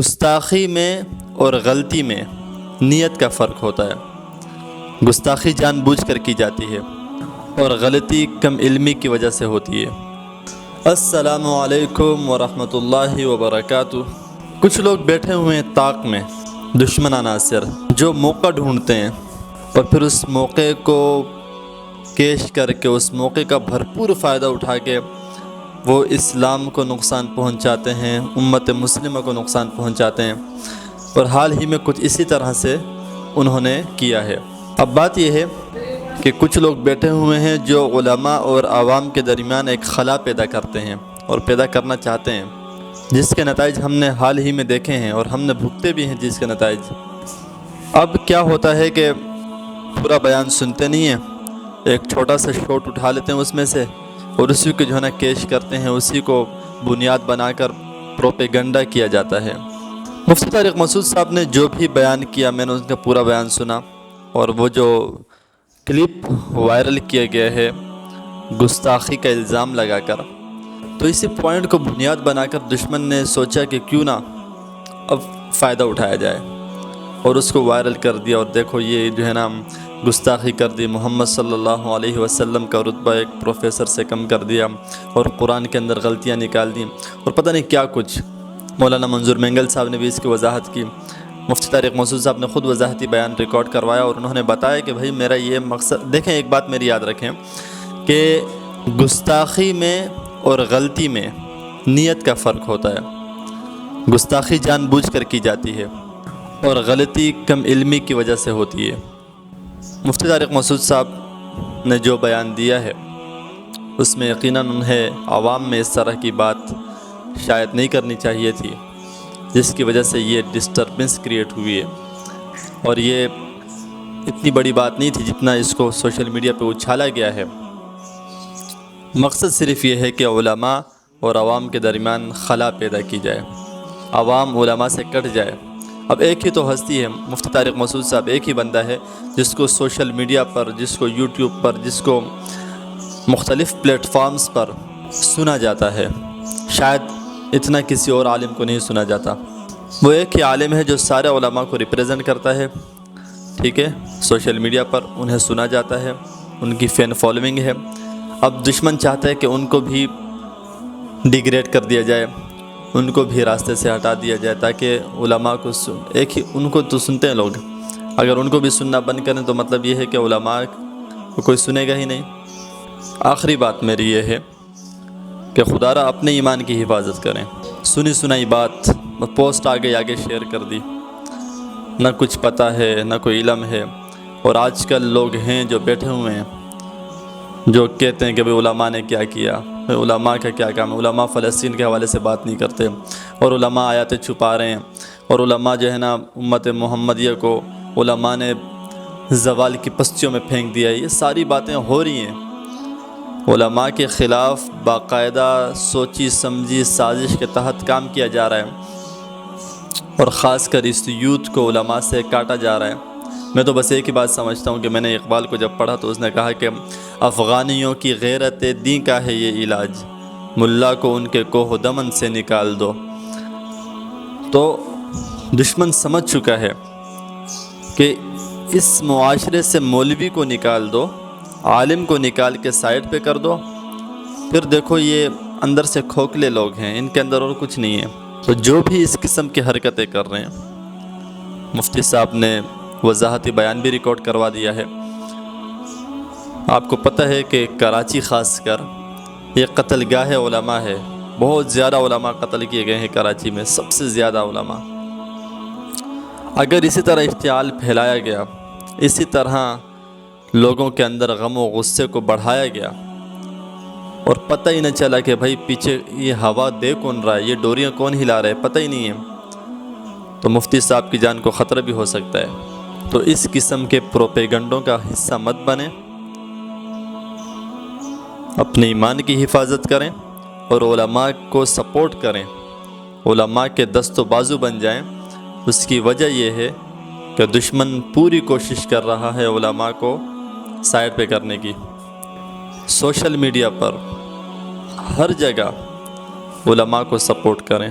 گستاخی میں اور غلطی میں نیت کا فرق ہوتا ہے۔ گستاخی جان بوجھ کر کی جاتی ہے اور غلطی کم علمی کی وجہ سے ہوتی ہے۔ السلام علیکم ورحمۃ اللہ وبرکاتہ۔ کچھ لوگ بیٹھے ہوئے ہیں طاق میں، دشمن عناصر جو موقع ڈھونڈتے ہیں اور پھر اس موقع کو کیش کر کے اس موقع کا بھرپور فائدہ اٹھا کے وہ اسلام کو نقصان پہنچاتے ہیں، امت مسلمہ کو نقصان پہنچاتے ہیں، اور حال ہی میں کچھ اسی طرح سے انہوں نے کیا ہے۔ اب بات یہ ہے کہ کچھ لوگ بیٹھے ہوئے ہیں جو علماء اور عوام کے درمیان ایک خلا پیدا کرتے ہیں اور پیدا کرنا چاہتے ہیں، جس کے نتائج ہم نے حال ہی میں دیکھے ہیں اور ہم نے بھگتے بھی ہیں جس کے نتائج۔ اب کیا ہوتا ہے کہ پورا بیان سنتے نہیں ہیں، ایک چھوٹا سا شوٹ اٹھا لیتے ہیں اس میں سے اور اسی کو جو ہے نا کیش کرتے ہیں، اسی کو بنیاد بنا کر پروپیگنڈا کیا جاتا ہے۔ مفتی طارق مسعود صاحب نے جو بھی بیان کیا میں نے ان کا پورا بیان سنا، اور وہ جو کلپ وائرل کیا گیا ہے گستاخی کا الزام لگا کر، تو اسی پوائنٹ کو بنیاد بنا کر دشمن نے سوچا کہ کیوں نہ اب فائدہ اٹھایا جائے، اور اس کو وائرل کر دیا۔ اور دیکھو یہ جو ہے نا گستاخی کر دی، محمد صلی اللہ علیہ وسلم کا رتبہ ایک پروفیسر سے کم کر دیا، اور قرآن کے اندر غلطیاں نکال دیں، اور پتہ نہیں کیا کچھ۔ مولانا منظور مینگل صاحب نے بھی اس کی وضاحت کی، مفتی طارق مسعود صاحب نے خود وضاحتی بیان ریکارڈ کروایا، اور انہوں نے بتایا کہ بھائی میرا یہ مقصد دیکھیں، ایک بات میری یاد رکھیں کہ گستاخی میں اور غلطی میں نیت کا فرق ہوتا ہے۔ گستاخی جان بوجھ کر کی جاتی ہے اور غلطی کم علمی کی وجہ سے ہوتی ہے۔ مفتی طارق مسعود صاحب نے جو بیان دیا ہے اس میں یقیناً انہیں عوام میں اس طرح کی بات شاید نہیں کرنی چاہیے تھی، جس کی وجہ سے یہ ڈسٹربنس کریٹ ہوئی ہے، اور یہ اتنی بڑی بات نہیں تھی جتنا اس کو سوشل میڈیا پہ اچھالا گیا ہے۔ مقصد صرف یہ ہے کہ علماء اور عوام کے درمیان خلا پیدا کی جائے، عوام علماء سے کٹ جائے۔ اب ایک ہی تو ہستی ہے، مفتی طارق مسعود صاحب ایک ہی بندہ ہے جس کو سوشل میڈیا پر، جس کو یوٹیوب پر، جس کو مختلف پلیٹ فارمز پر سنا جاتا ہے، شاید اتنا کسی اور عالم کو نہیں سنا جاتا۔ وہ ایک ہی عالم ہے جو سارے علماء کو ریپریزنٹ کرتا ہے، ٹھیک ہے، سوشل میڈیا پر انہیں سنا جاتا ہے، ان کی فین فالوئنگ ہے۔ اب دشمن چاہتا ہے کہ ان کو بھی ڈیگریڈ کر دیا جائے، ان کو بھی راستے سے ہٹا دیا جائے، تاکہ علماء کو ایک ہی ان کو تو سنتے ہیں لوگ، اگر ان کو بھی سننا بند کریں تو مطلب یہ ہے کہ علماء کو کوئی سنے گا ہی نہیں۔ آخری بات میری یہ ہے کہ خدا را اپنے ایمان کی حفاظت کریں۔ سنی سنائی بات پوسٹ آگے شیئر کر دی، نہ کچھ پتہ ہے نہ کوئی علم ہے، اور آج کل لوگ ہیں جو بیٹھے ہوئے ہیں جو کہتے ہیں کہ بھئی علماء نے کیا کیا، علماء کا کیا کام ہے، علماء فلسطین کے حوالے سے بات نہیں کرتے، اور علماء آیاتیں چھپا رہے ہیں، اور علماء جو ہے نا امت محمدیہ کو علماء نے زوال کی پستیوں میں پھینک دیا ہے۔ یہ ساری باتیں ہو رہی ہیں، علماء کے خلاف باقاعدہ سوچی سمجھی سازش کے تحت کام کیا جا رہا ہے، اور خاص کر اس یوتھ کو علماء سے کاٹا جا رہا ہے۔ میں تو بس ایک ہی بات سمجھتا ہوں کہ میں نے اقبال کو جب پڑھا تو اس نے کہا کہ افغانیوں کی غیرت دین کا ہے یہ علاج، ملا کو ان کے کوہ دمن سے نکال دو۔ تو دشمن سمجھ چکا ہے کہ اس معاشرے سے مولوی کو نکال دو، عالم کو نکال کے سائڈ پہ کر دو، پھر دیکھو یہ اندر سے کھوکھلے لوگ ہیں، ان کے اندر اور کچھ نہیں ہے۔ تو جو بھی اس قسم کی حرکتیں کر رہے ہیں، مفتی صاحب نے وضاحتی بیان بھی ریکارڈ کروا دیا ہے۔ آپ کو پتہ ہے کہ کراچی خاص کر یہ قتل گاہ علماء ہے، بہت زیادہ علماء قتل کیے گئے ہیں کراچی میں، سب سے زیادہ علماء۔ اگر اسی طرح اشتعال پھیلایا گیا، اسی طرح لوگوں کے اندر غم و غصے کو بڑھایا گیا، اور پتہ ہی نہ چلا کہ بھائی پیچھے یہ ہوا دے کون رہا ہے، یہ ڈوریاں کون ہلا رہے، پتہ ہی نہیں ہے، تو مفتی صاحب کی جان کو خطرہ بھی ہو سکتا ہے۔ تو اس قسم کے پروپیگنڈوں کا حصہ مت بنیں، اپنے ایمان کی حفاظت کریں اور علماء کو سپورٹ کریں، علماء کے دست و بازو بن جائیں۔ اس کی وجہ یہ ہے کہ دشمن پوری کوشش کر رہا ہے علماء کو سائڈ پہ کرنے کی۔ سوشل میڈیا پر ہر جگہ علماء کو سپورٹ کریں۔